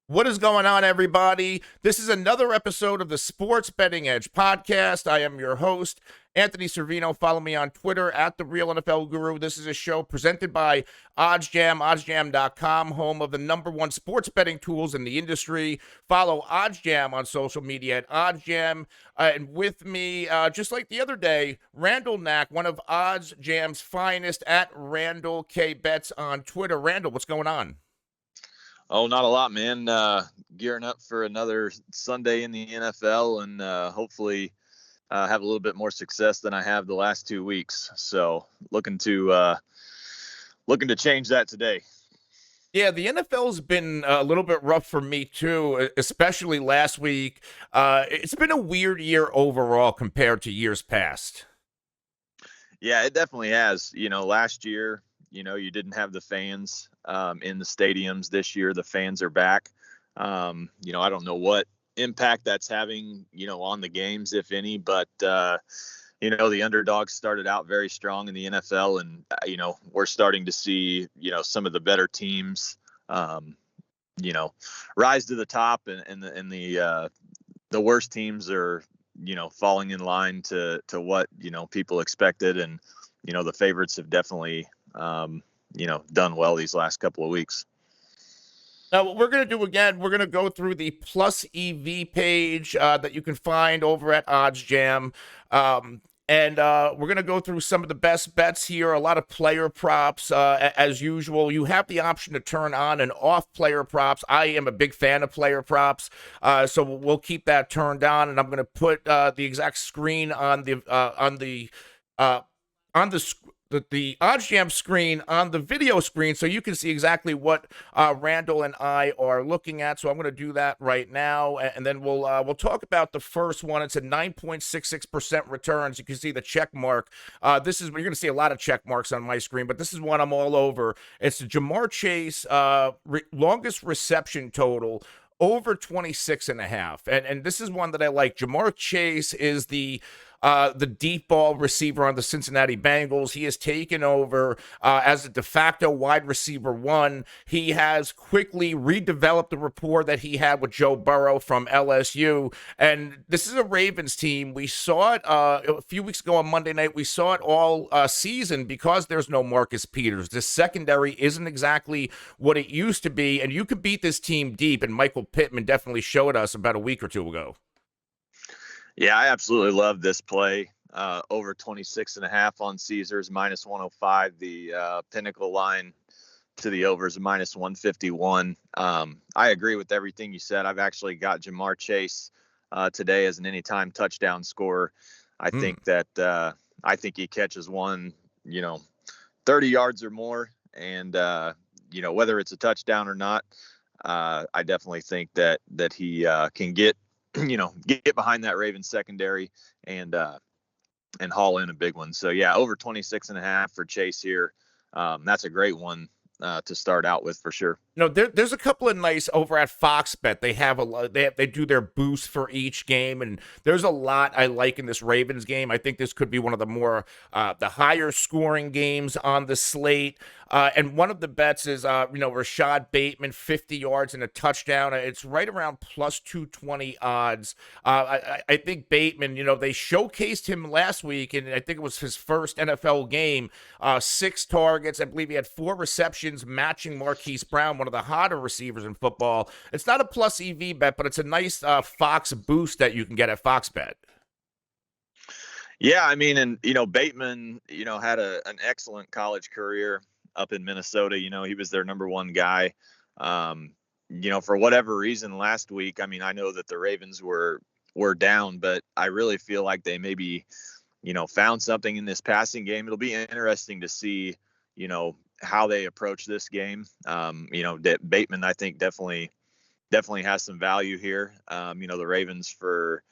What is going on, everybody? This is another episode of the Sports Betting Edge podcast. I am your host, Anthony Servino. Follow me on Twitter at The Real NFL Guru. This is a show presented by OddsJam, oddsjam.com, home of the number one sports betting tools in the industry. Follow OddsJam on social media at OddsJam. And with me, just like the other day, Randall Knack, one of OddsJam's finest, at Randall K Bets on Twitter. Randall, what's going on? Oh, not a lot, man. Gearing up for another Sunday in the NFL and hopefully have a little bit more success than I have the last 2 weeks. So looking to change that today. Yeah, the NFL's been a little bit rough for me too, especially last week. It's been a weird year overall compared to years past. Yeah, it definitely has. Last year, you didn't have the fans in the stadiums. This year, the fans are back. I don't know what impact that's having, on the games, if any, but the underdogs started out very strong in the NFL, and we're starting to see some of the better teams rise to the top, and the worst teams are falling in line to what people expected, and the favorites have definitely done well these last couple of weeks. Now, what we're going to do again, we're going to go through the plus EV page that you can find over at OddsJam. And we're going to go through some of the best bets here, a lot of player props. As usual, you have the option to turn on and off player props. I am a big fan of player props, so we'll keep that turned on. And I'm going to put the exact screen on the OddsJam screen on the video screen so you can see exactly what Randall and I are looking at. So I'm going to do that right now, and then we'll talk about the first one. It's a 9.66% returns. You can see the check mark. This is, you're going to see a lot of check marks on my screen, but this is one I'm all over. It's the Jamar Chase longest reception total, over 26.5. And this is one that I like. Jamar Chase is the deep ball receiver on the Cincinnati Bengals. He has taken over as a de facto wide receiver one. He has quickly redeveloped the rapport that he had with Joe Burrow from LSU. And this is a Ravens team. We saw it a few weeks ago on Monday night. We saw it all season because there's no Marcus Peters. This secondary isn't exactly what it used to be. And you could beat this team deep. And Michael Pittman definitely showed us about a week or two ago. Yeah, I absolutely love this play. Over 26.5 on Caesars, minus 105. The pinnacle line to the over is minus 151. I agree with everything you said. I've actually got Jamar Chase today as an anytime touchdown scorer. I think he catches one, 30 yards or more. And, whether it's a touchdown or not, I definitely think that he can get behind that Ravens secondary and haul in a big one. So yeah, over 26.5 for Chase here. That's a great one to start out with for sure. There's a couple of nice over at Fox Bet. They have a lot. They do their boost for each game, and there's a lot I like in this Ravens game. I think this could be one of the more the higher scoring games on the slate. And one of the bets is Rashad Bateman, 50 yards and a touchdown. It's right around plus 220 odds. I think Bateman, they showcased him last week, and I think it was his first NFL game. 6 targets. I believe he had 4 receptions, matching Marquise Brown, one of the hotter receivers in football. It's not a plus EV bet, but it's a nice Fox boost that you can get at Fox Bet. Yeah, I mean, and Bateman, had an excellent college career up in Minnesota. He was their number one guy. For whatever reason last week, I mean, I know that the Ravens were down, but I really feel like they maybe, found something in this passing game. It'll be interesting to see, how they approach this game. Bateman, I think definitely has some value here. The Ravens for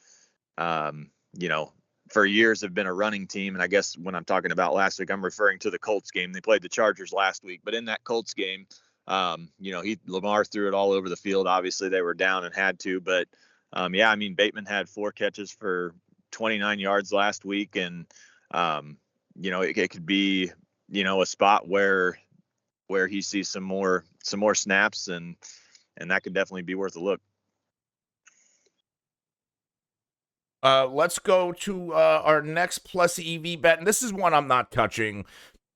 years have been a running team. And I guess when I'm talking about last week, I'm referring to the Colts game. They played the Chargers last week, but in that Colts game, Lamar threw it all over the field. Obviously they were down and had to, but Bateman had 4 catches for 29 yards last week. And, it could be, a spot where he sees some more snaps and and that could definitely be worth a look. Let's go to our next plus EV bet, and this is one I'm not touching.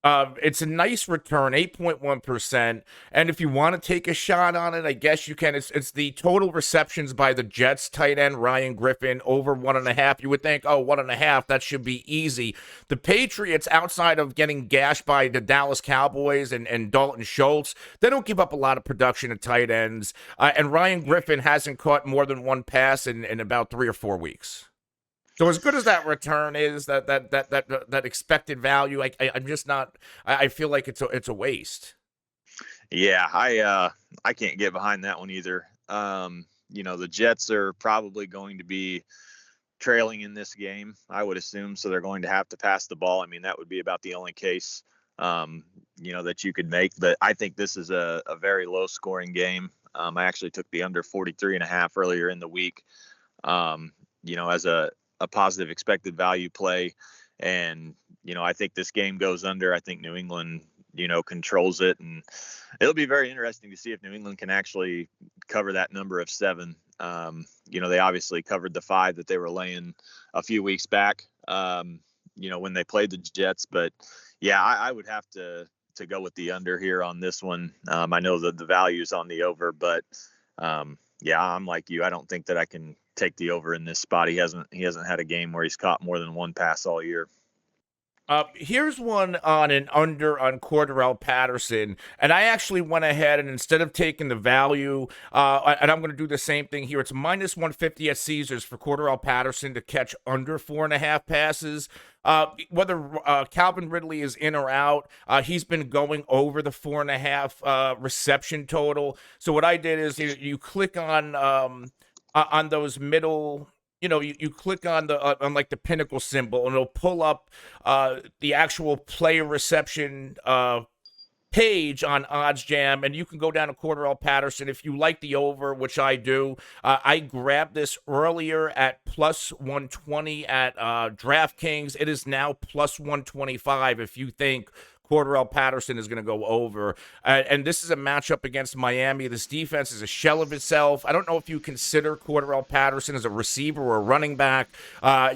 It's a nice return, 8.1%. And if you want to take a shot on it, I guess you can. It's the total receptions by the Jets tight end Ryan Griffin over 1.5. You would think, oh, 1.5, that should be easy. The Patriots, outside of getting gashed by the Dallas Cowboys and Dalton Schultz, they don't give up a lot of production at tight ends. And Ryan Griffin hasn't caught more than one pass in about 3 or 4 weeks. So as good as that return is, that expected value, I'm just not. I feel like it's a waste. Yeah, I can't get behind that one either. The Jets are probably going to be trailing in this game, I would assume, so they're going to have to pass the ball. I mean, that would be about the only case that you could make. But I think this is a very low scoring game. I actually took the under 43.5 earlier in the week. As a positive expected value play. And, I think this game goes under. I think New England, controls it. And it'll be very interesting to see if New England can actually cover that number of 7. They obviously covered the 5 that they were laying a few weeks back, when they played the Jets. But, yeah, I would have to go with the under here on this one. I know that the value's on the over, but, I'm like you. I don't think that I can take the over in this spot. He hasn't had a game where he's caught more than one pass all year. Here's one on an under on Cordarrelle Patterson, and I actually went ahead and instead of taking the value, and I'm going to do the same thing here. It's minus 150 at Caesars for Cordarrelle Patterson to catch under 4.5 passes. Whether Calvin Ridley is in or out, he's been going over the 4.5 reception total. So what I did is you click on those middle. You click on on like the pinnacle symbol, and it'll pull up the actual player reception page on OddsJam, and you can go down to Cordarrelle Patterson if you like the over, which I do. I grabbed this earlier at plus 120 at DraftKings. It is now plus 125 if you think Cordarrelle Patterson is going to go over. And this is a matchup against Miami. This defense is a shell of itself. I don't know if you consider Cordarrelle Patterson as a receiver or a running back.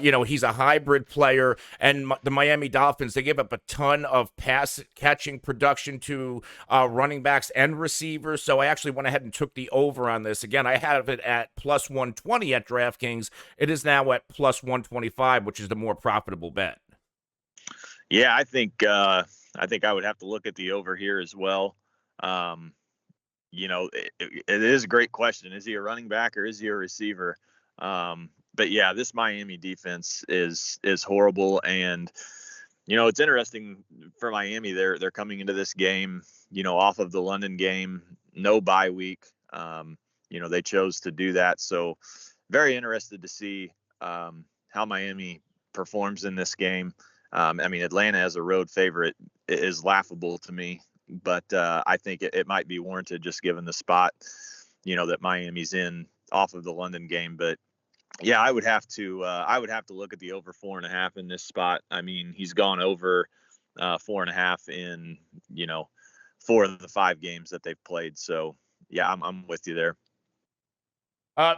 He's a hybrid player. And the Miami Dolphins, they give up a ton of pass catching production to running backs and receivers. So I actually went ahead and took the over on this. Again, I have it at plus 120 at DraftKings. It is now at plus 125, which is the more profitable bet. Yeah, I think I would have to look at the over here as well. It is a great question. Is he a running back or is he a receiver? But yeah, this Miami defense is horrible. And, it's interesting for Miami. They're coming into this game, off of the London game, no bye week. They chose to do that. So very interested to see how Miami performs in this game. Atlanta as a road favorite is laughable to me, but I think it might be warranted just given the spot, that Miami's in off of the London game. But yeah, I would have to look at the over 4.5 in this spot. I mean, he's gone over 4.5 in 4 of the 5 games that they've played. So yeah, I'm with you there.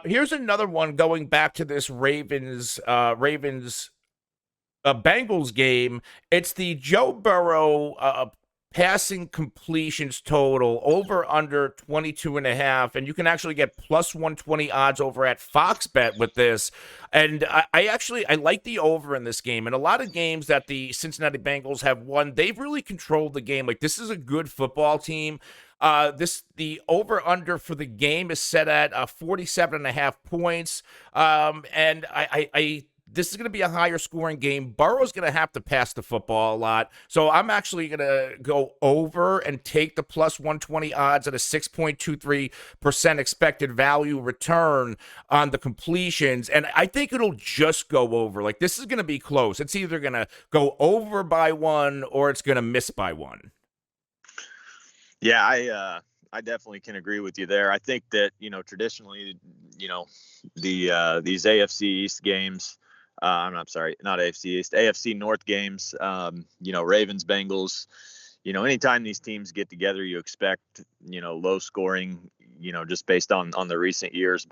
Here's another one going back to this Ravens Bengals game. It's the Joe Burrow passing completions total over under 22.5, and you can actually get plus 120 odds over at Fox Bet with this. And I like the over in this game. And a lot of games that the Cincinnati Bengals have won, they've really controlled the game. Like, this is a good football team. The over under for the game is set at 47.5 points. And this is going to be a higher scoring game. Burrow's going to have to pass the football a lot. So I'm actually going to go over and take the plus 120 odds at a 6.23% expected value return on the completions. And I think it'll just go over. Like, this is going to be close. It's either going to go over by 1 or it's going to miss by 1. Yeah, I definitely can agree with you there. I think that, traditionally, these AFC East games, I'm sorry, not AFC East, AFC North games, Ravens, Bengals, anytime these teams get together, you expect, low scoring just based on the recent years.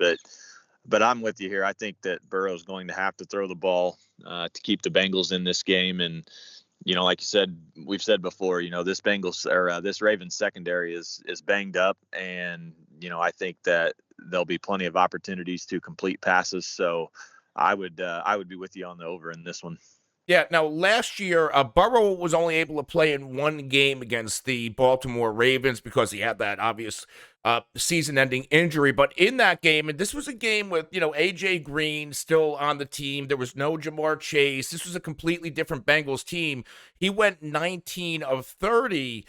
But I'm with you here. I think that Burrow's going to have to throw the ball to keep the Bengals in this game. And, like you said, we've said before, this Ravens secondary is banged up. And, I think that there'll be plenty of opportunities to complete passes. So I would be with you on the over in this one. Yeah, now last year, Burrow was only able to play in one game against the Baltimore Ravens because he had that obvious season-ending injury. But in that game, and this was a game with, A.J. Green still on the team. There was no Jamar Chase. This was a completely different Bengals team. He went 19 of 30.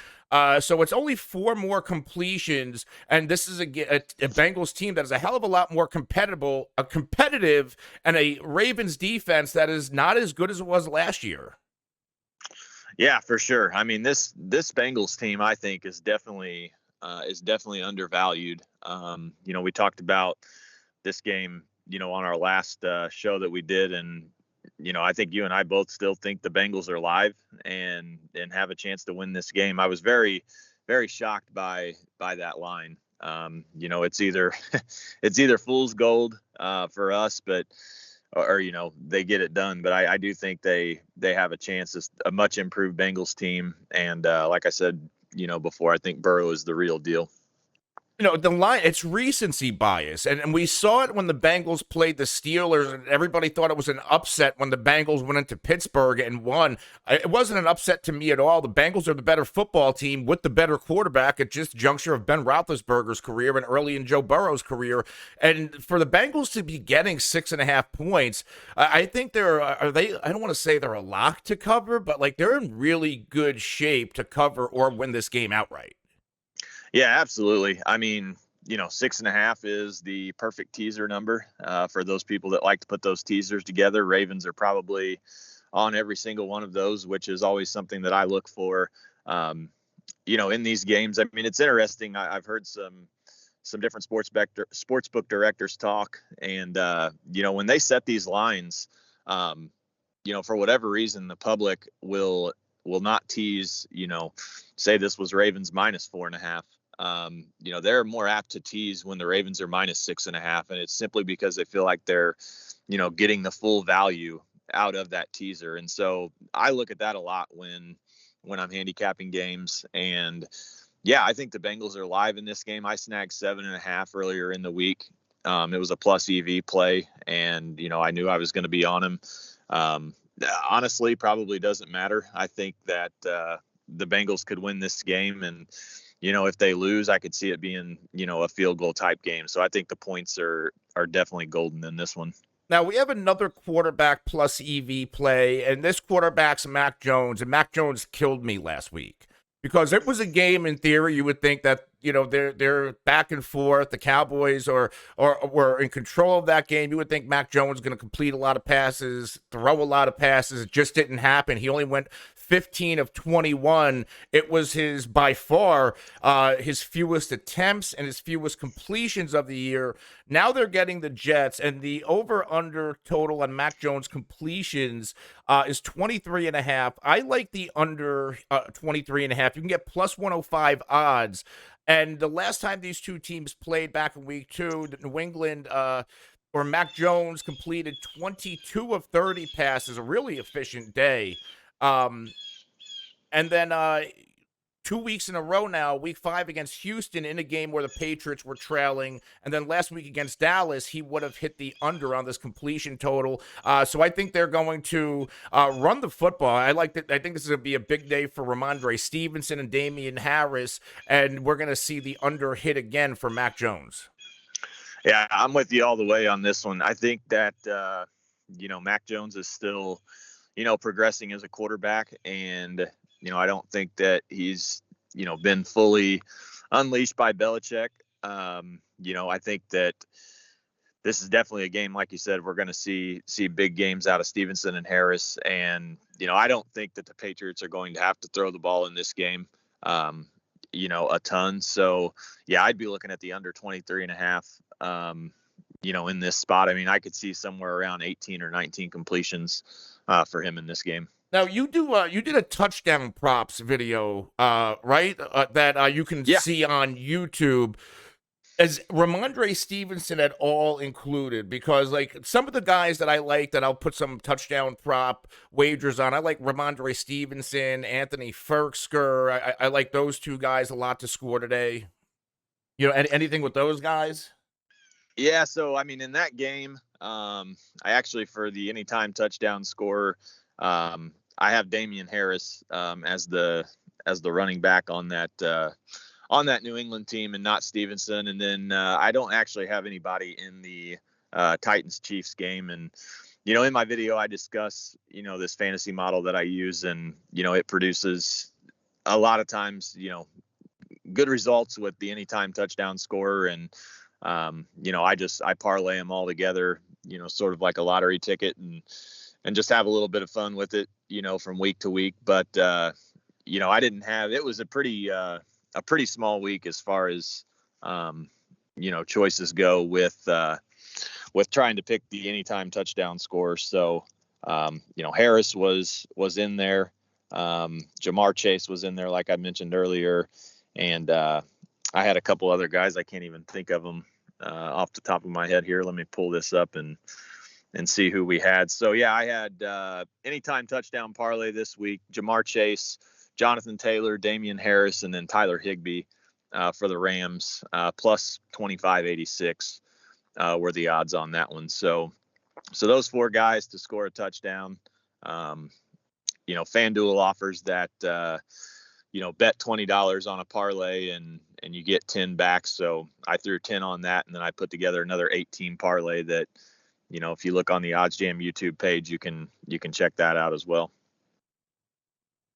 So it's only 4 more completions, and this is a Bengals team that is a hell of a lot more competitive, and a Ravens defense that is not as good as it was last year. Yeah, for sure. I mean, this Bengals team, I think, is definitely undervalued. We talked about this game, on our last show that we did, and I think you and I both still think the Bengals are live and have a chance to win this game. I was very, very shocked by that line. It's either it's either fool's gold for us, or they get it done. But I do think they have a chance. It's a much improved Bengals team, and like I said, before, I think Burrow is the real deal. The line, it's recency bias. And we saw it when the Bengals played the Steelers, and everybody thought it was an upset when the Bengals went into Pittsburgh and won. It wasn't an upset to me at all. The Bengals are the better football team with the better quarterback at just juncture of Ben Roethlisberger's career and early in Joe Burrow's career. And for the Bengals to be getting 6.5 points, I think I don't want to say they're a lock to cover, but like they're in really good shape to cover or win this game outright. Yeah, absolutely. I mean, 6.5 is the perfect teaser number for those people that like to put those teasers together. Ravens are probably on every single one of those, which is always something that I look for. In these games. I mean, it's interesting. I've heard some different sportsbook directors talk, and when they set these lines, for whatever reason, the public will not tease. Say this was Ravens minus 4.5. They're more apt to tease when the Ravens are minus 6.5, and it's simply because they feel like they're, getting the full value out of that teaser. And so I look at that a lot when I'm handicapping games. And yeah, I think the Bengals are live in this game. I snagged 7.5 earlier in the week. It was a plus EV play, and I knew I was going to be on him. Honestly, probably doesn't matter. I think that the Bengals could win this game, and if they lose, I could see it being, a field goal type game. So I think the points are definitely golden in this one. Now, we have another quarterback plus EV play, and this quarterback's Mac Jones, and Mac Jones killed me last week because it was a game, in theory, you would think that, they're back and forth. The Cowboys were in control of that game. You would think Mac Jones is going to complete a lot of passes, throw a lot of passes. It just didn't happen. He only went 15 of 21. It was by far his fewest attempts and his fewest completions of the year. Now they're getting the Jets, and the over-under total on Mac Jones completions is 23.5. I like the under 23.5. You can get plus 105 odds. And the last time these two teams played back in week 2, New England or Mac Jones completed 22 of 30 passes, a really efficient day. And then 2 weeks in a row now, week 5 against Houston in a game where the Patriots were trailing. And then last week against Dallas, he would have hit the under on this completion total. So I think they're going to run the football. I think this is going to be a big day for Ramondre Stevenson and Damian Harris. And we're going to see the under hit again for Mac Jones. Yeah, I'm with you all the way on this one. I think that, Mac Jones is still, progressing as a quarterback. And, I don't think that he's, been fully unleashed by Belichick. I think that this is definitely a game, like you said, we're going to see big games out of Stevenson and Harris. And, I don't think that the Patriots are going to have to throw the ball in this game, a ton. So, yeah, I'd be looking at the under 23.5, in this spot. I mean, I could see somewhere around 18 or 19 completions for him in this game. Now you did a touchdown props video, right? That you can see on YouTube. Is Ramondre Stevenson at all included? Because like some of the guys that I like that I'll put some touchdown prop wagers on, I like Ramondre Stevenson, Anthony Ferksker. I like those two guys a lot to score today. Anything with those guys? Yeah, so I mean, in that game, I actually for the anytime touchdown scorer, I have Damian Harris as the running back on that New England team, and not Stevenson. And then I don't actually have anybody in the Titans Chiefs game. And in my video, I discuss this fantasy model that I use, and it produces a lot of times good results with the anytime touchdown scorer. And I parlay them all together, sort of like a lottery ticket, and just have a little bit of fun with it, from week to week. But I didn't have, it was a pretty small week as far as choices go with trying to pick the anytime touchdown score. So Harris was in there. Jamar Chase was in there, like I mentioned earlier, and I had a couple other guys. I can't even think of them off the top of my head here. Let me pull this up and see who we had. So yeah, I had anytime touchdown parlay this week: Jamar Chase, Jonathan Taylor, Damian Harris, and then Tyler Higbee for the Rams, plus 25.86 were the odds on that one. So those four guys to score a touchdown. FanDuel offers that bet $20 on a parlay and you get 10 back. So I threw 10 on that, and then I put together another 18 parlay that if you look on the OddsJam YouTube page, you can check that out as well.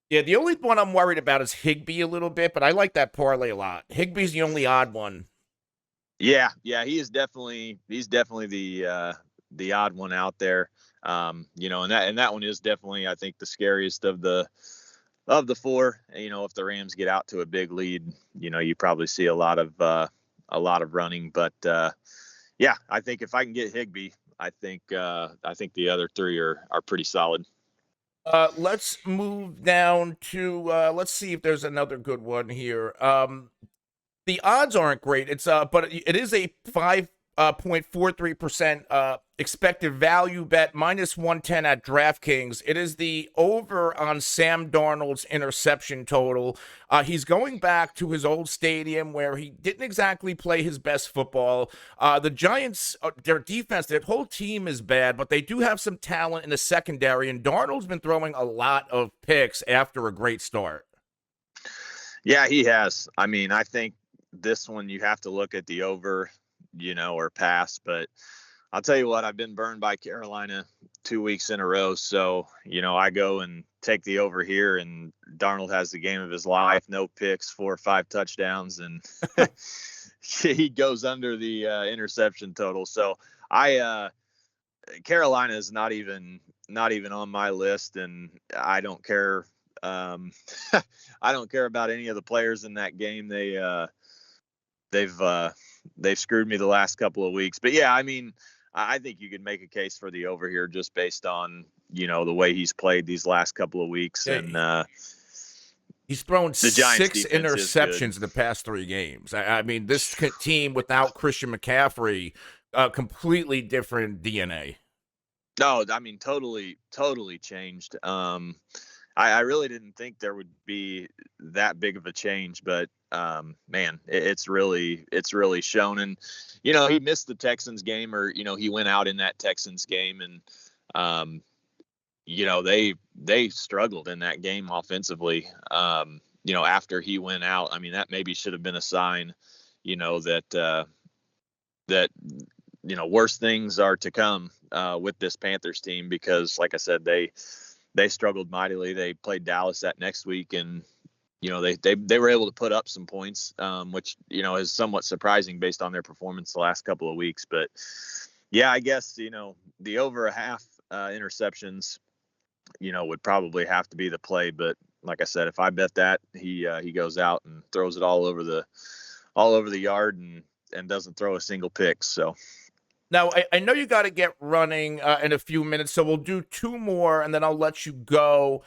Yeah, the only one I'm worried about is Higbee a little bit, but I like that parlay a lot. Higbee's the only odd one. Yeah, he's definitely the odd one out there. And that one is definitely, I think, the scariest of the four. If the Rams get out to a big lead, you probably see a lot of running. But I think if I can get Higbee, I think the other three are pretty solid. Let's move down to let's see if there's another good one here. The odds aren't great. It's but it is a 5.43% expected value bet, minus 110 at DraftKings. It is the over on Sam Darnold's interception total. He's going back to his old stadium where he didn't exactly play his best football. The Giants, their defense, their whole team is bad, but they do have some talent in the secondary, and Darnold's been throwing a lot of picks after a great start. Yeah, he has. I mean, I think this one you have to look at the over, or pass. But I'll tell you what, I've been burned by Carolina 2 weeks in a row. So, I go and take the over here, and Darnold has the game of his life, no picks, 4 or 5 touchdowns, and he goes under the interception total. So Carolina is not even on my list, and I don't care. I don't care about any of the players in that game. They've screwed me the last couple of weeks. But yeah, I mean, I think you could make a case for the over here just based on the way he's played these last couple of weeks. Yeah, and he's thrown the Giants 6 interceptions in the past 3 games. I mean, this team without Christian McCaffrey, completely different DNA. No, I mean, totally changed. I really didn't think there would be that big of a change, but man, it's really shown. And he missed the Texans game, or he went out in that Texans game, and they struggled in that game offensively. After he went out, I mean, that maybe should have been a sign, that worse things are to come with this Panthers team, because like I said, they struggled mightily. They played Dallas that next week, and they were able to put up some points, which is somewhat surprising based on their performance the last couple of weeks. But yeah, I guess the over a half interceptions would probably have to be the play. But like I said, if I bet that, he goes out and throws it all over the yard and doesn't throw a single pick. So now, I know you got to get running in a few minutes, so we'll do 2 more, and then I'll let you go.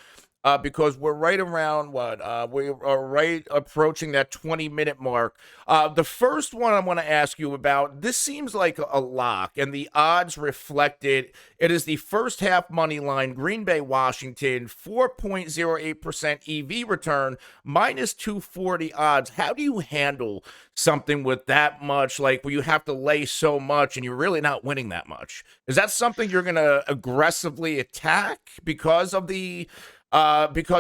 because we're right around we are right approaching that 20-minute mark. The first one I want to ask you about, this seems like a lock, and the odds reflect it. It is the first half money line, Green Bay, Washington, 4.08% EV return, minus 240 odds. How do you handle something with that much, like where you have to lay so much and you're really not winning that much? Is that something you're going to aggressively attack because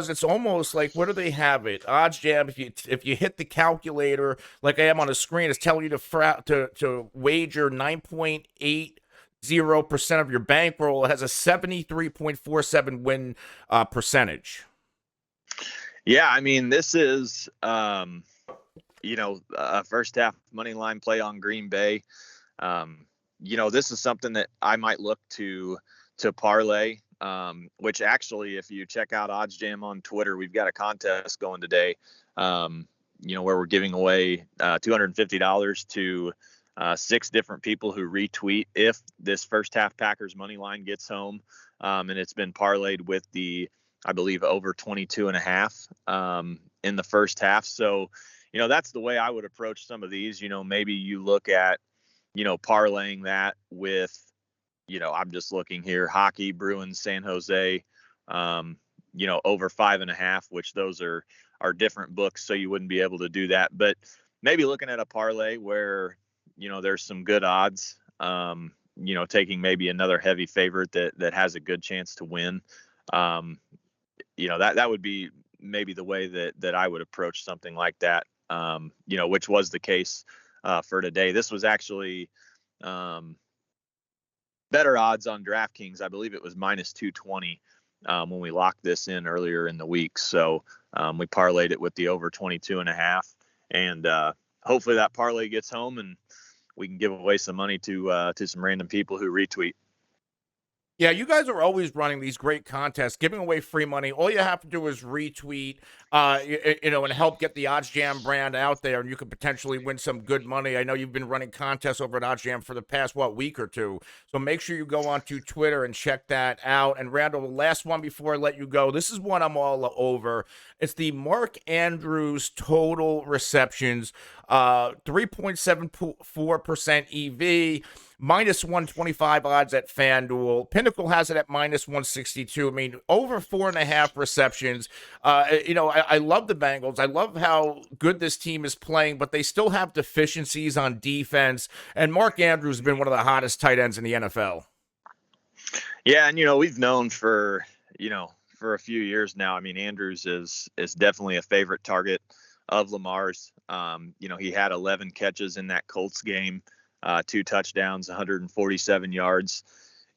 it's almost like, where do they have it? OddsJam, if you hit the calculator like I am on the screen, it's telling you to wager 9.80% of your bankroll. It has a 73.47 win percentage. Yeah, I mean, this is a first half money line play on Green Bay. This is something that I might look to parlay. Which actually, if you check out OddsJam on Twitter, we've got a contest going today, where we're giving away $250 to 6 different people who retweet if this first half Packers money line gets home. And it's been parlayed with I believe, over 22.5 in the first half. So, that's the way I would approach some of these. Maybe you look at, parlaying that with, I'm just looking here, hockey, Bruins, San Jose, over 5.5, which those are different books, so you wouldn't be able to do that. But maybe looking at a parlay where, there's some good odds, taking maybe another heavy favorite that has a good chance to win. That would be maybe the way that I would approach something like that, which was the case for today. This was actually better odds on DraftKings. I believe it was minus 220 when we locked this in earlier in the week. So we parlayed it with the over 22.5, and hopefully that parlay gets home and we can give away some money to some random people who retweet. Yeah, you guys are always running these great contests, giving away free money. All you have to do is retweet, and help get the OddsJam brand out there, and you could potentially win some good money. I know you've been running contests over at OddsJam for the past, week or two. So make sure you go onto Twitter and check that out. And Randall, the last one before I let you go, this is one I'm all over. It's the Mark Andrews total receptions, 3.74% EV. Minus 125 odds at FanDuel. Pinnacle has it at minus 162. I mean, over 4.5 receptions. I love the Bengals. I love how good this team is playing, but they still have deficiencies on defense. And Mark Andrews has been one of the hottest tight ends in the NFL. Yeah, and we've known for a few years now. I mean, Andrews is definitely a favorite target of Lamar's. He had 11 catches in that Colts game. 2 touchdowns, 147 yards.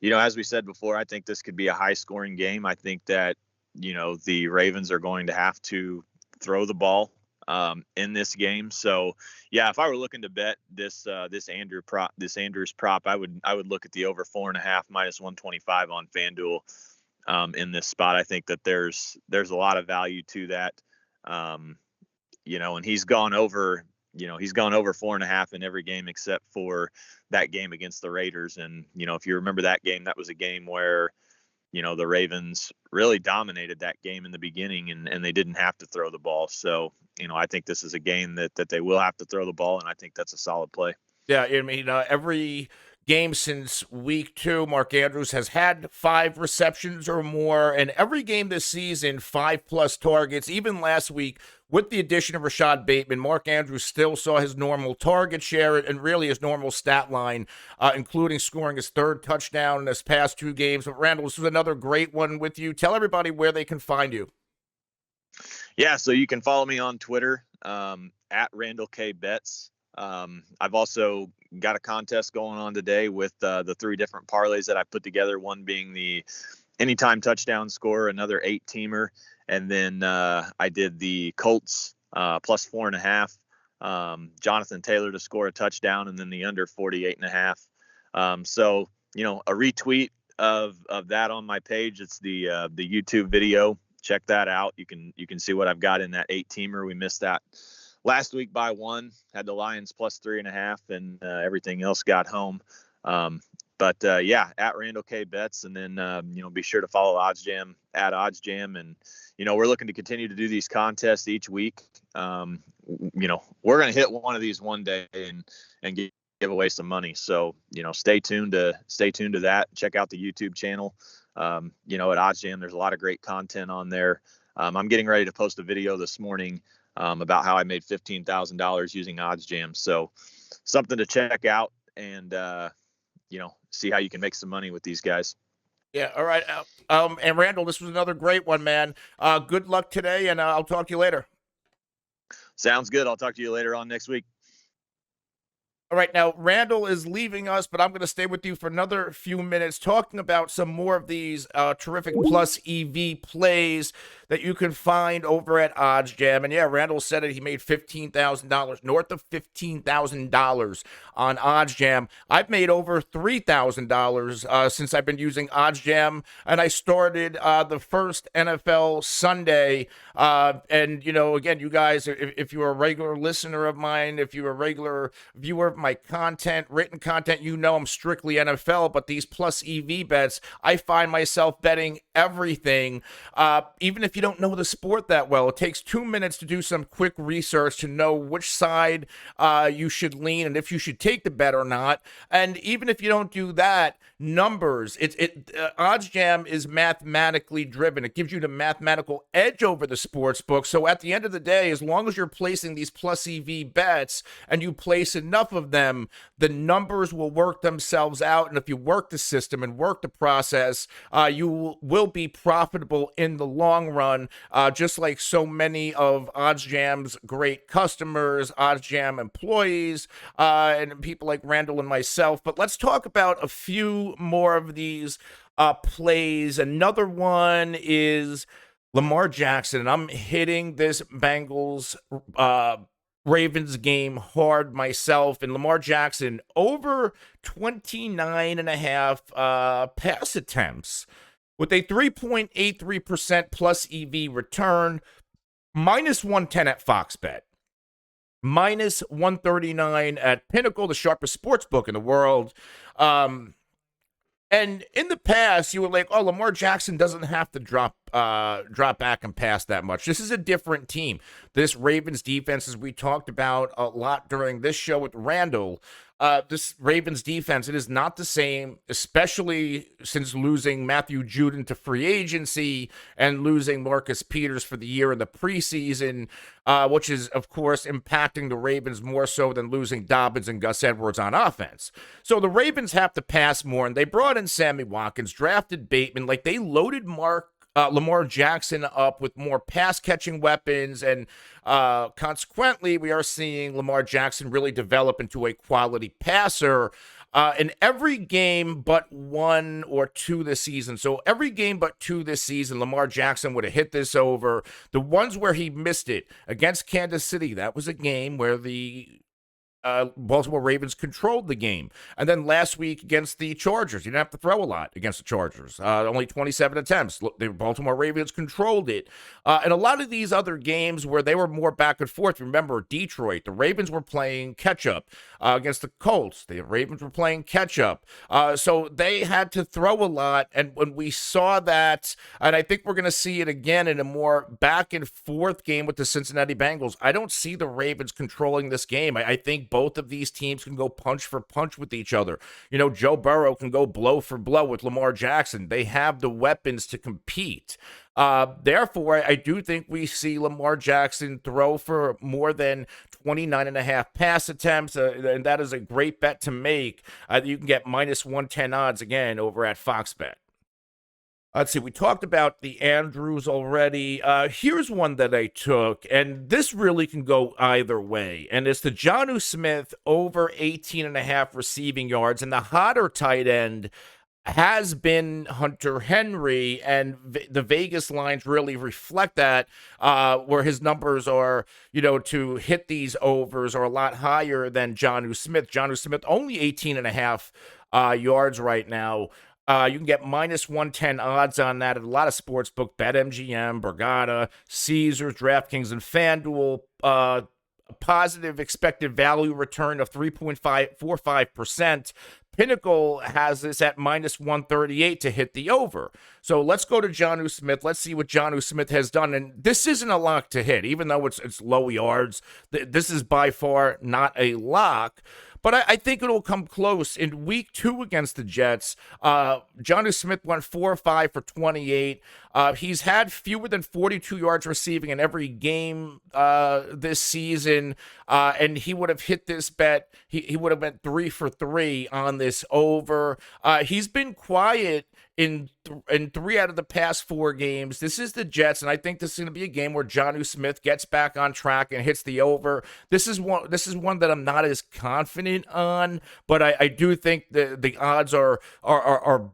As we said before, I think this could be a high scoring game. I think that, the Ravens are going to have to throw the ball in this game. So yeah, if I were looking to bet this Andrews prop, I would look at the over 4.5 minus 125 on FanDuel in this spot. I think that there's a lot of value to that. And he's gone over 4.5 in every game except for that game against the Raiders. And, if you remember that game, that was a game where, the Ravens really dominated that game in the beginning and they didn't have to throw the ball. So, I think this is a game that they will have to throw the ball. And I think that's a solid play. Yeah, I mean, every game since week 2, Mark Andrews has had 5 receptions or more, and every game this season, 5+ targets. Even last week, with the addition of Rashad Bateman, Mark Andrews still saw his normal target share and really his normal stat line, including scoring his 3rd touchdown in his past 2 games. But Randall, this was another great one with you. Tell everybody where they can find you. Yeah, so you can follow me on Twitter at Randall K Bets. I've also got a contest going on today with the 3 different parlays that I put together, one being the anytime touchdown score, another 8-teamer, and then I did the Colts plus 4.5, Jonathan Taylor to score a touchdown, and then the under 48.5. So a retweet of that on my page. It's the YouTube video. Check that out. You can see what I've got in that 8-teamer. We missed that last week by 1, had the Lions plus 3.5, and everything else got home. But yeah, at Randall K Bets, and then be sure to follow OddsJam at OddsJam, and we're looking to continue to do these contests each week. We're going to hit one of these one day and give away some money. So stay tuned to that. Check out the YouTube channel. At OddsJam, there's a lot of great content on there. I'm getting ready to post a video this morning about how I made $15,000 using OddsJam. So something to check out, and see how you can make some money with these guys. Yeah. All right. And Randall, this was another great one, man. Good luck today, and I'll talk to you later. Sounds good. I'll talk to you later on next week. All right, now Randall is leaving us, but I'm going to stay with you for another few minutes talking about some more of these terrific plus EV plays that you can find over at OddsJam. And yeah, Randall said it. He made $15,000, north of $15,000 on OddsJam. I've made over $3,000 since I've been using OddsJam, and I started the first NFL Sunday. And, again, you guys, if you're a regular listener of mine, if you're a regular viewer of my content, written content, I'm strictly NFL, but these plus EV bets, I find myself betting everything. Even if you don't know the sport that well, it takes 2 minutes to do some quick research to know which side you should lean and if you should take the bet or not. And even if you don't do that, numbers, OddsJam is mathematically driven. It gives you the mathematical edge over the sports book. So at the end of the day, as long as you're placing these plus EV bets and you place enough of them, the numbers will work themselves out. And if you work the system and work the process, you will be profitable in the long run, just like so many of OddsJam's great customers, OddsJam employees, and people like Randall and myself. But let's talk about a few more of these plays. Another one is Lamar Jackson, and I'm hitting this Bengals Ravens game hard myself, and Lamar Jackson over 29.5 pass attempts with a 3.83% plus EV return, minus 110 at Fox Bet, minus 139 at Pinnacle, the sharpest sports book in the world. And in the past, you were like, oh, Lamar Jackson doesn't have to drop back and pass that much. This is a different team. This Ravens defense, as we talked about a lot during this show with Randall, this Ravens defense, it is not the same, especially since losing Matthew Judon to free agency and losing Marcus Peters for the year in the preseason, which is, of course, impacting the Ravens more so than losing Dobbins and Gus Edwards on offense. So the Ravens have to pass more, and they brought in Sammy Watkins, drafted Bateman, like they loaded Lamar Jackson up with more pass-catching weapons, and consequently, we are seeing Lamar Jackson really develop into a quality passer in every game but one or two this season. So every game but two this season, Lamar Jackson would have hit this over. The ones where he missed it, against Kansas City, that was a game where the Baltimore Ravens controlled the game. And then last week against the Chargers, you didn't have to throw a lot against the Chargers. Only 27 attempts. The Baltimore Ravens controlled it. And a lot of these other games where they were more back and forth, remember Detroit, the Ravens were playing catch-up against the Colts. The Ravens were playing catch-up. So they had to throw a lot. And when we saw that, and I think we're going to see it again in a more back and forth game with the Cincinnati Bengals, I don't see the Ravens controlling this game. I think both of these teams can go punch for punch with each other. Joe Burrow can go blow for blow with Lamar Jackson. They have the weapons to compete. Therefore, I do think we see Lamar Jackson throw for more than 29.5 pass attempts, and that is a great bet to make. You can get minus 110 odds again over at Fox Bet. Let's see, we talked about the Andrews already. Here's one that I took, and this really can go either way. And it's the Jonnu Smith over 18.5 receiving yards. And the hotter tight end has been Hunter Henry, and the Vegas lines really reflect that, where his numbers are, to hit these overs are a lot higher than Jonnu Smith. Jonnu Smith only 18.5 yards right now. You can get minus 110 odds on that at a lot of sportsbook, BetMGM, Borgata, Caesars, DraftKings, and FanDuel. positive expected value return of 3.545%. Pinnacle has this at minus 138 to hit the over. So let's go to Jonnu Smith. Let's see what Jonnu Smith has done. And this isn't a lock to hit, even though it's low yards. This is by far not a lock. But I think it'll come close. In week 2 against the Jets, Jonnu Smith went 4 or 5 for 28. He's had fewer than 42 yards receiving in every game this season, and he would have hit this bet. He would have been 3 for 3 on this over. He's been quiet in 3 out of the past 4 games. This is the Jets, and I think this is going to be a game where Jonnu Smith gets back on track and hits the over. This is one that I'm not as confident on, but I do think the odds are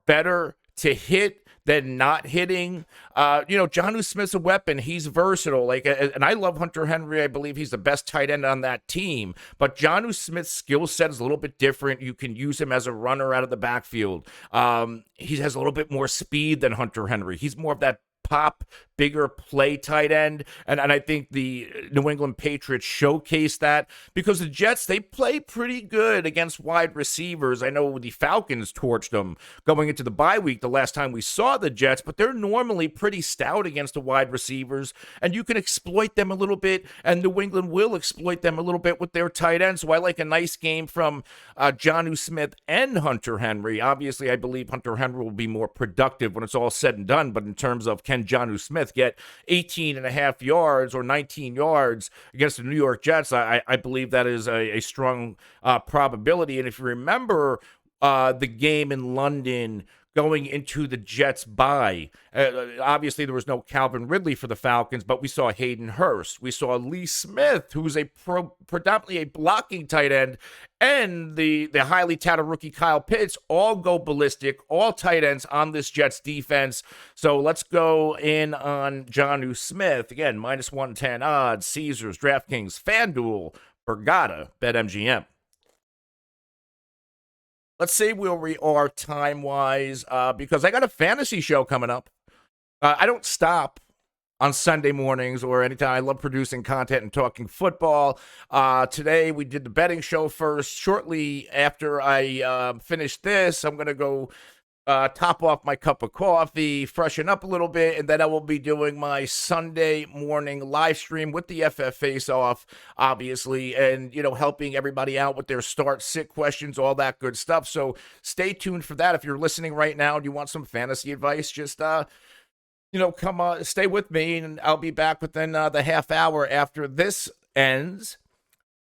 better to hit than not hitting. Jonnu Smith's a weapon. He's versatile. And I love Hunter Henry. I believe he's the best tight end on that team. But Jonnu Smith's skill set is a little bit different. You can use him as a runner out of the backfield. He has a little bit more speed than Hunter Henry. He's more of that pop, bigger play tight end. And I think the New England Patriots showcase that because the Jets, they play pretty good against wide receivers. I know the Falcons torched them going into the bye week the last time we saw the Jets, but they're normally pretty stout against the wide receivers, and you can exploit them a little bit, and New England will exploit them a little bit with their tight end. So I like a nice game from Jonnu Smith and Hunter Henry. Obviously, I believe Hunter Henry will be more productive when it's all said and done, but in terms of can Jonnu Smith get 18 and a half yards or 19 yards against the New York Jets, I believe that is a strong probability. And if you remember the game in London going into the Jets bye, obviously there was no Calvin Ridley for the Falcons, but we saw Hayden Hurst. We saw Lee Smith, who's predominantly a blocking tight end, and the highly touted rookie Kyle Pitts all go ballistic, all tight ends on this Jets defense. So let's go in on Jonnu Smith. Again, minus 110 odds, Caesars, DraftKings, FanDuel, Borgata, BetMGM. Let's see where we are time-wise, because I got a fantasy show coming up. I don't stop on Sunday mornings or anytime. I love producing content and talking football. Today, we did the betting show first. Shortly after I finish this, I'm going to go top off my cup of coffee, freshen up a little bit, and then I will be doing my Sunday morning live stream with the FF Face-Off, obviously, and, helping everybody out with their start-sit questions, all that good stuff. So stay tuned for that. If you're listening right now and you want some fantasy advice, just, come stay with me, and I'll be back within the half hour after this ends.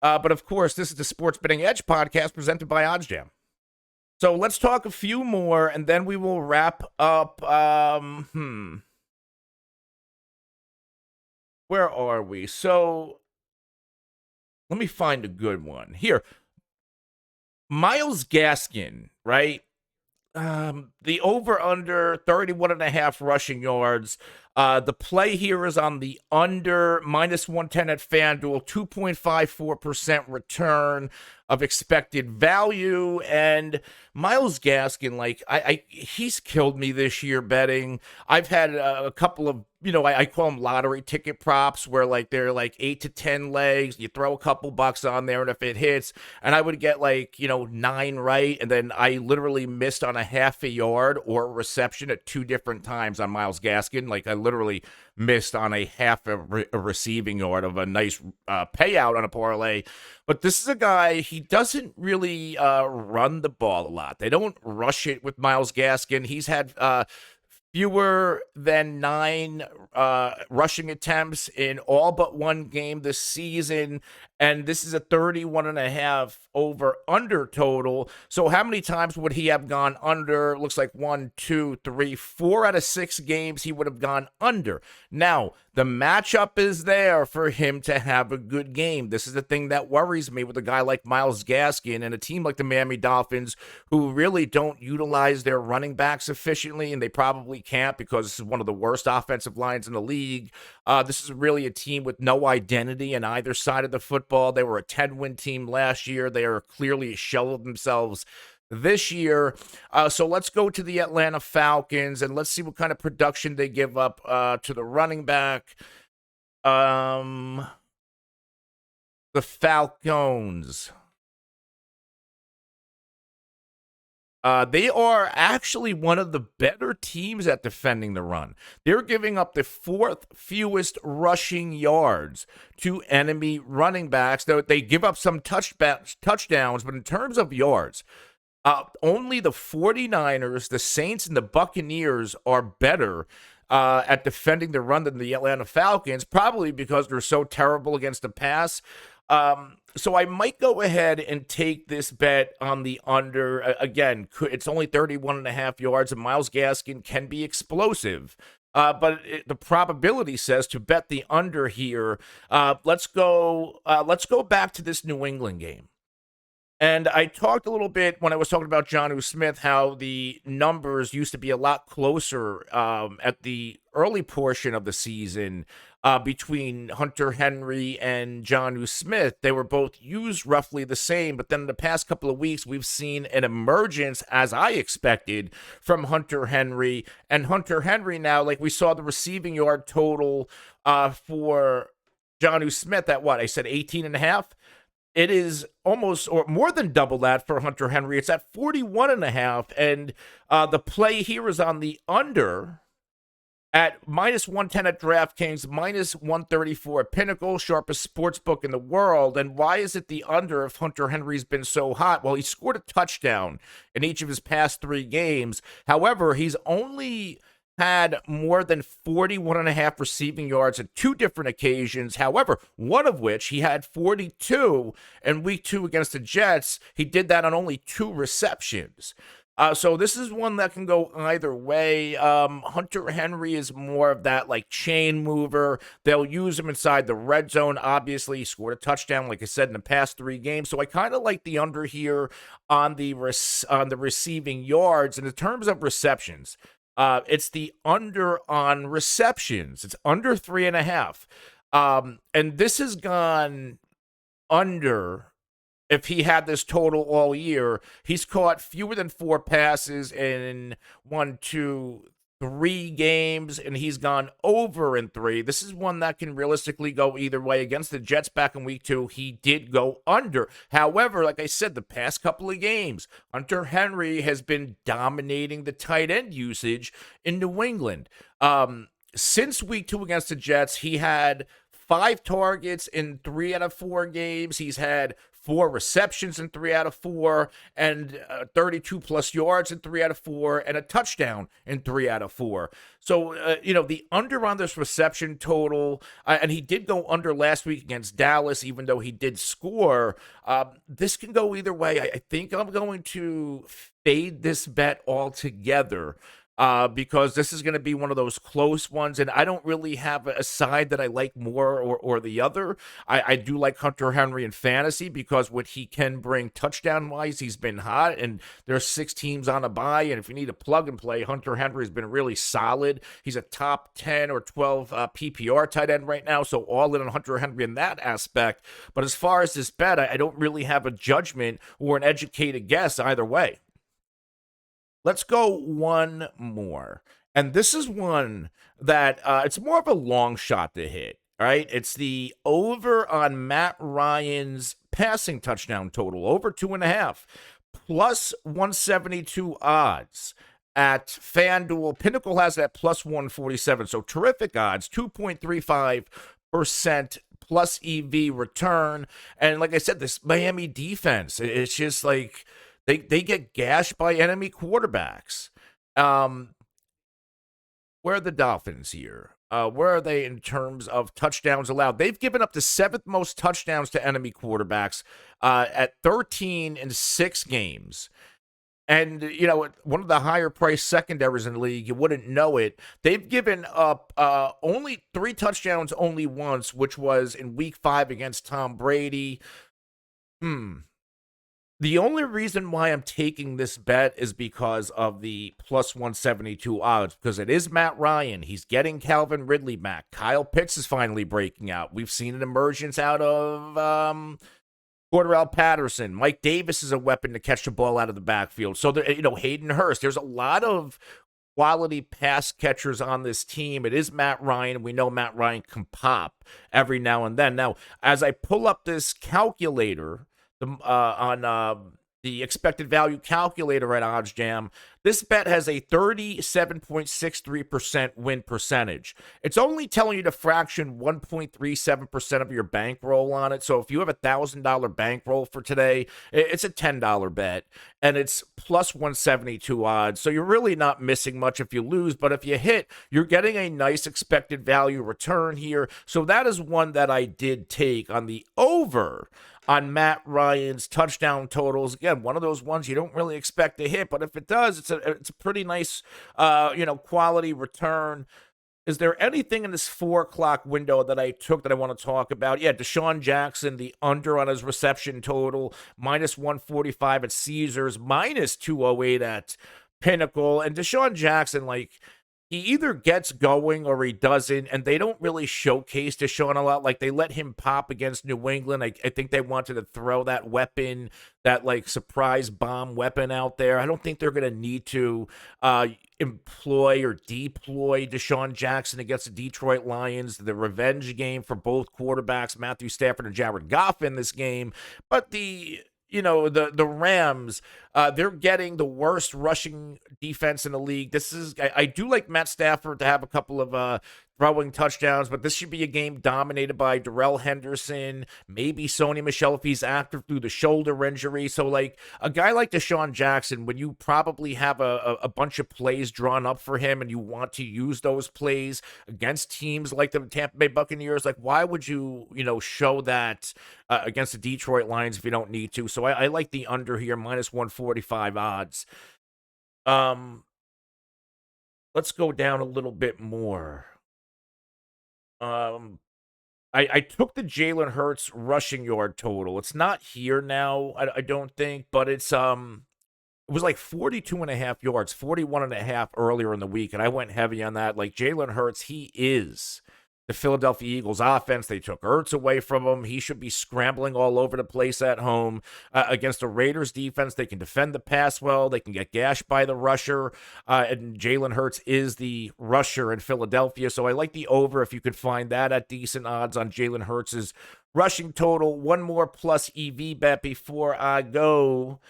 But, of course, this is the Sports Betting Edge podcast presented by OddsJam. So let's talk a few more, and then we will wrap up. Where are we? So let me find a good one. Here. Myles Gaskin, right? The over-under 31.5 rushing yards. The play here is on the under, minus 110 at FanDuel, 2.54% return of expected value. And Myles Gaskin, he's killed me this year betting. I've had a couple of, I call them lottery ticket props where they're 8 to 10 legs. You throw a couple bucks on there, and if it hits, and I would get 9 right, and then I literally missed on a half a yard or a reception at 2 different times on Myles Gaskin. I literally missed on a half a receiving yard of a nice payout on a parlay. But this is a guy, he doesn't really run the ball a lot. They don't rush it with Myles Gaskin. He's had fewer than 9 rushing attempts in all but one game this season. And this is a 31.5 over under total. So how many times would he have gone under? Looks like 1, 2, 3, 4 out of 6 games he would have gone under. Now, the matchup is there for him to have a good game. This is the thing that worries me with a guy like Myles Gaskin and a team like the Miami Dolphins, who really don't utilize their running backs efficiently, and they probably can't because this is one of the worst offensive lines in the league. This is really a team with no identity on either side of the football. They were a 10-win team last year. They are clearly a shell of themselves this year. So let's go to the Atlanta Falcons, and let's see what kind of production they give up to the running back. The Falcons. They are actually one of the better teams at defending the run. They're giving up the fourth fewest rushing yards to enemy running backs. They give up some touchdowns, but in terms of yards, only the 49ers, the Saints, and the Buccaneers are better at defending the run than the Atlanta Falcons, probably because they're so terrible against the pass. So I might go ahead and take this bet on the under. Again, it's only 31.5 yards, and Myles Gaskin can be explosive. But the probability says to bet the under here. Let's go back to this New England game. And I talked a little bit when I was talking about Jonnu Smith, how the numbers used to be a lot closer at the early portion of the season between Hunter Henry and Jonnu Smith. They were both used roughly the same, but then in the past couple of weeks, we've seen an emergence, as I expected, from Hunter Henry. And Hunter Henry now, like we saw the receiving yard total for Jonnu Smith at what? I said 18.5. It is almost or more than double that for Hunter Henry. It's at 41.5. And the play here is on the under at -110 at DraftKings, -134 at Pinnacle, sharpest sports book in the world. And why is it the under if Hunter Henry's been so hot? Well, he scored a touchdown in each of his past 3 games. However, he's only had more than 41.5 receiving yards at 2 different occasions. However, one of which he had 42 in week 2 against the Jets. He did that on only 2 receptions. So this is one that can go either way. Hunter Henry is more of that like chain mover. They'll use him inside the red zone. Obviously, he scored a touchdown, like I said, in the past 3 games. So I kind of like the under here on the receiving yards. And in terms of receptions, it's the under on receptions. It's under 3.5. And this has gone under. If he had this total all year, he's caught fewer than 4 passes in 1, 2, 3 games, and he's gone over in 3. This is one that can realistically go either way. Against the Jets back in week 2, he did go under. However, like I said, the past couple of games, Hunter Henry has been dominating the tight end usage in New England. Since week 2 against the Jets, he had 5 targets in 3 out of 4 games. He's had 4 receptions in 3 out of 4, and 32 plus yards in 3 out of 4, and a touchdown in 3 out of 4. So, the under on this reception total, and he did go under last week against Dallas, even though he did score. This can go either way. I think I'm going to fade this bet altogether. Because this is going to be one of those close ones, and I don't really have a side that I like more or the other. I do like Hunter Henry in fantasy because what he can bring touchdown-wise, he's been hot, and there's 6 teams on a bye, and if you need a plug-and-play, Hunter Henry has been really solid. He's a top 10 or 12 PPR tight end right now, so all in on Hunter Henry in that aspect. But as far as this bet, I don't really have a judgment or an educated guess either way. Let's go one more. And this is one that it's more of a long shot to hit, right? It's the over on Matt Ryan's passing touchdown total, over 2.5, plus 172 odds at FanDuel. Pinnacle has that plus 147. So terrific odds, 2.35% plus EV return. And like I said, this Miami defense, it's just like, They get gashed by enemy quarterbacks. Where are the Dolphins here? Where are they in terms of touchdowns allowed? They've given up the 7th most touchdowns to enemy quarterbacks at 13 in 6 games. And, one of the higher priced secondaries in the league, you wouldn't know it. They've given up only 3 touchdowns only once, which was in week 5 against Tom Brady. The only reason why I'm taking this bet is because of the plus 172 odds, because it is Matt Ryan. He's getting Calvin Ridley back. Kyle Pitts is finally breaking out. We've seen an emergence out of Cordarrelle Patterson. Mike Davis is a weapon to catch the ball out of the backfield. So, Hayden Hurst. There's a lot of quality pass catchers on this team. It is Matt Ryan. We know Matt Ryan can pop every now and then. Now, as I pull up this calculator on the expected value calculator at OddsJam, this bet has a 37.63% win percentage. It's only telling you to fraction 1.37% of your bankroll on it. So if you have $1,000 bankroll for today, it's a $10 bet, and it's plus 172 odds. So you're really not missing much if you lose, but if you hit, you're getting a nice expected value return here. So that is one that I did take on the over on Matt Ryan's touchdown totals. Again, one of those ones you don't really expect to hit, but if it does, it's a pretty nice, quality return. Is there anything in this 4 o'clock window that I took that I want to talk about? Yeah, Deshaun Jackson, the under on his reception total, minus 145 at Caesars, minus 208 at Pinnacle. And Deshaun Jackson, he either gets going or he doesn't, and they don't really showcase Deshaun a lot. They let him pop against New England. I think they wanted to throw that weapon, that surprise bomb weapon out there. I don't think they're going to need to employ or deploy Deshaun Jackson against the Detroit Lions. The revenge game for both quarterbacks, Matthew Stafford and Jared Goff, in this game. But the Rams, they're getting the worst rushing defense in the league. I do like Matt Stafford to have a couple of throwing touchdowns, but this should be a game dominated by Darrell Henderson, maybe Sony Michel if he's active through the shoulder injury. So a guy like Deshaun Jackson, when you probably have a bunch of plays drawn up for him and you want to use those plays against teams like the Tampa Bay Buccaneers, why would you, show that against the Detroit Lions if you don't need to? So I like the under here, minus 145 odds. Let's go down a little bit more. I took the Jalen Hurts rushing yard total. It's not here now, I don't think, but it was 42 and a half yards, 41 and a half earlier in the week, and I went heavy on that. Jalen Hurts, he is the Philadelphia Eagles offense. They took Hurts away from him. He should be scrambling all over the place at home. Against the Raiders defense, they can defend the pass well. They can get gashed by the rusher. And Jalen Hurts is the rusher in Philadelphia. So I like the over if you could find that at decent odds on Jalen Hurts' rushing total. One more plus EV bet before I go.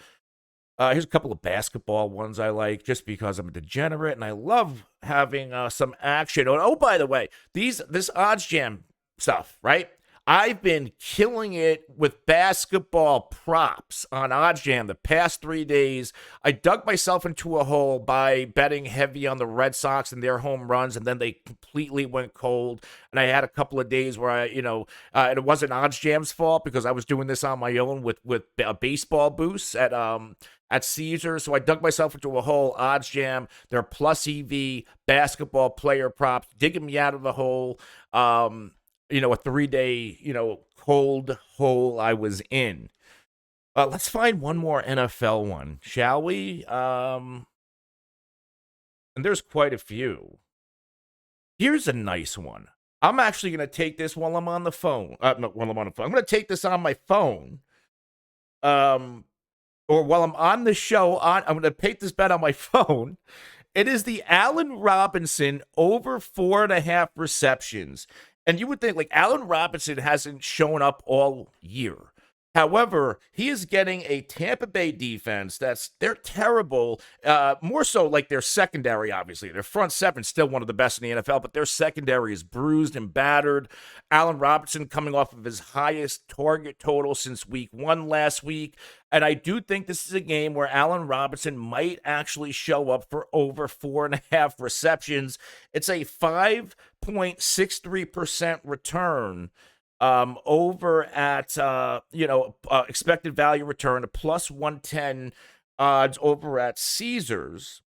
Here's a couple of basketball ones I like just because I'm a degenerate and I love having some action. Oh, by the way, this OddsJam stuff, right? I've been killing it with basketball props on OddsJam the past 3 days. I dug myself into a hole by betting heavy on the Red Sox and their home runs, and then they completely went cold. And I had a couple of days where and it wasn't OddsJam's fault because I was doing this on my own with baseball boosts at Caesars. So I dug myself into a hole. OddsJam, their plus EV basketball player props, digging me out of the hole. A 3-day, cold hole I was in. Let's find one more NFL one, shall we? And there's quite a few. Here's a nice one. I'm actually going to take this while I'm on the phone. I'm going to take this on my phone. Or while I'm on the show, I'm going to take this bet on my phone. It is the Allen Robinson over 4.5 receptions. And you would think Allen Robinson hasn't shown up all year. However, he is getting a Tampa Bay defense they're terrible. More so their secondary, obviously. Their front seven still one of the best in the NFL, but their secondary is bruised and battered. Allen Robinson coming off of his highest target total since week 1 last week. And I do think this is a game where Allen Robinson might actually show up for over 4.5 receptions. It's a 5.63% return. Over at, expected value return, a plus 110 odds over at Caesars.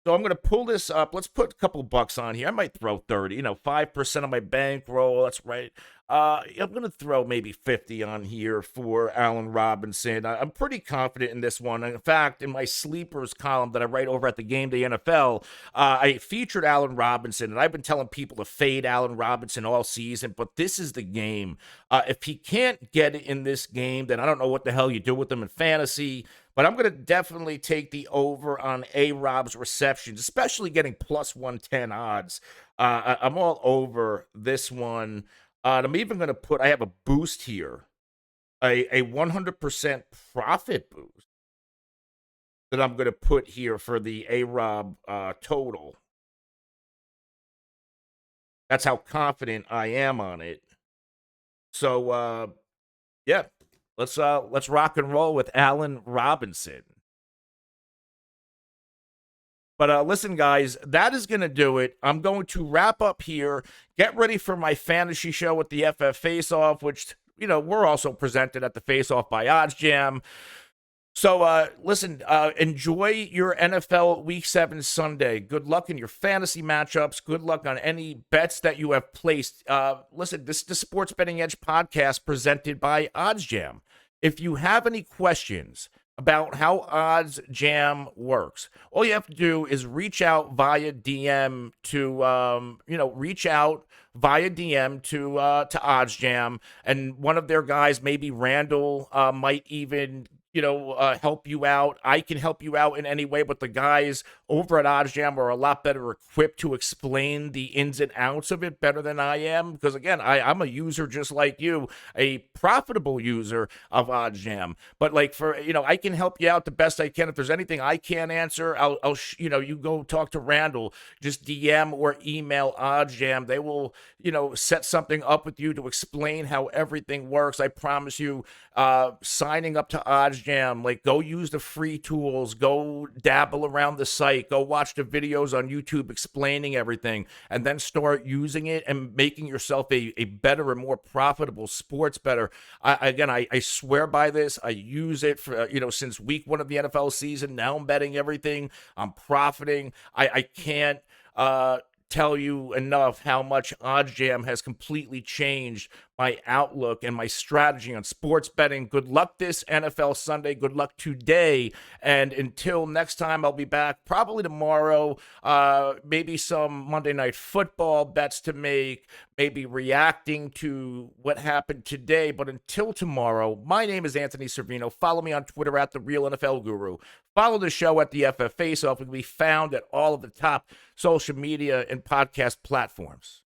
So I'm going to pull this up. Let's put a couple bucks on here. I might throw 30, 5% of my bankroll. That's right. I'm going to throw maybe 50 on here for Allen Robinson. I'm pretty confident in this one. In fact, in my sleepers column that I write over at the Game Day NFL, I featured Allen Robinson, and I've been telling people to fade Allen Robinson all season, but this is the game. If he can't get it in this game, then I don't know what the hell you do with him in fantasy. But I'm going to definitely take the over on A-Rob's receptions, especially getting plus 110 odds. I'm all over this one. And I'm even going to put, I have a boost here, a 100% profit boost that I'm going to put here for the A-Rob total. That's how confident I am on it. So, yeah, let's rock and roll with Allen Robinson. But listen, guys, that is going to do it. I'm going to wrap up here. Get ready for my fantasy show with the FF Face-Off, which, we're also presented at the Face-Off by OddsJam. So, listen, enjoy your NFL Week 7 Sunday. Good luck in your fantasy matchups. Good luck on any bets that you have placed. Listen, this is the Sports Betting Edge podcast presented by OddsJam. If you have any questions about how OddsJam works, all you have to do is reach out via DM to, to OddsJam, and one of their guys, maybe Randall, might even help you out. I can help you out in any way, but the guys over at OddsJam are a lot better equipped to explain the ins and outs of it better than I am. Because again, I'm a user just like you, a profitable user of OddsJam. But I can help you out the best I can. If there's anything I can't answer, you go talk to Randall. Just DM or email OddsJam. They will, set something up with you to explain how everything works. I promise you, signing up to OddsJam, go use the free tools, go dabble around the site, go watch the videos on YouTube explaining everything, and then start using it and making yourself a better and more profitable sports bettor. I swear by this. I use it for, since week 1 of the NFL season. Now I'm betting everything. I'm profiting. I can't, tell you enough how much OddsJam has completely changed my outlook and my strategy on sports betting. Good luck this NFL Sunday. Good luck today. And until next time, I'll be back probably tomorrow. Maybe some Monday Night Football bets to make, maybe reacting to what happened today. But until tomorrow, my name is Anthony Servino. Follow me on Twitter at The Real NFL Guru. Follow the show at the FF Face-Off. We can be found at all of the top social media and podcast platforms.